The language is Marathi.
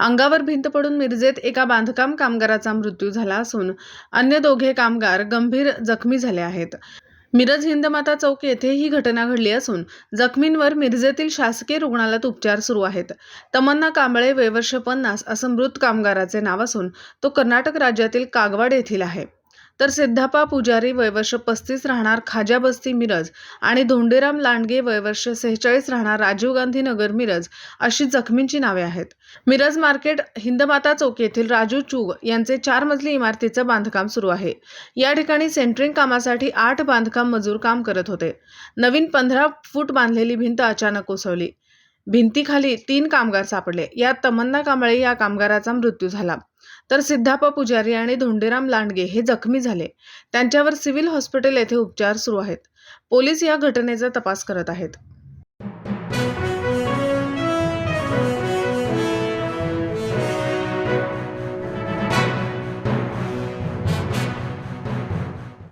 अंगावर भिंत पडून मिरजेत एका बांधकाम कामगाराचा मृत्यू झाला असून अन्य दोघे कामगार गंभीर जखमी झाले आहेत। मिरज हिंदमाता चौक येथे ही घटना घडली असून जखमींवर मिरजेतील शासकीय रुग्णालयात उपचार सुरू आहेत। तमन्ना कांबळे वय वर्ष 50 असं मृत कामगाराचे नाव असून तो कर्नाटक राज्यातील कागवाड येथील आहे। तर सिद्धापा पुजारी वय वर्ष 35 राहणार खाजा बस्ती मिरज आणि धोंडेराम लांडगे वय वर्ष 46 राहणार राजीव गांधी नगर मिरज अशी जखमींची नावे आहेत। मिरज मार्केट हिंदमाता चौक येथील राजू चूग यांचे 4 मजली इमारतीचं बांधकाम सुरू आहे। या ठिकाणी सेंटरिंग कामासाठी 8 बांधकाम मजूर काम करत होते। नवीन 15 फूट बांधलेली भिंत अचानक कोसळली। भिंतीखाली 3 कामगार सापडले। यात तमन्ना कांबळे या कामगाराचा मृत्यू झाला, तर सिद्धापा पुजारी आणि धोंडेराम लांडगे हे जखमी झाले। त्यांच्यावर सिव्हिल हॉस्पिटल येथे उपचार सुरू आहेत। पोलीस या घटनेचा तपास करत आहेत।